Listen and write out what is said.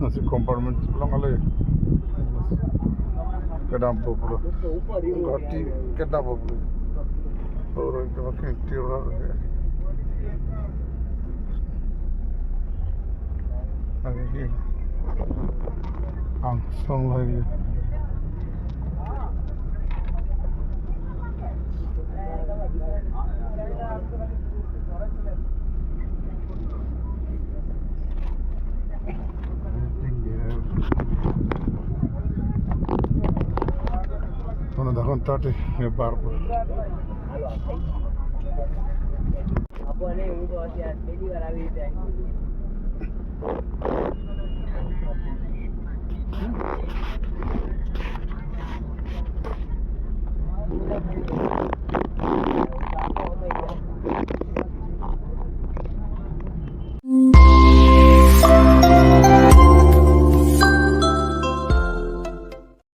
nasi compartment lang alay kadang popro gati kadang popro orang itu makin tiura lagi langsung lagi দেখুন তাতে পারবো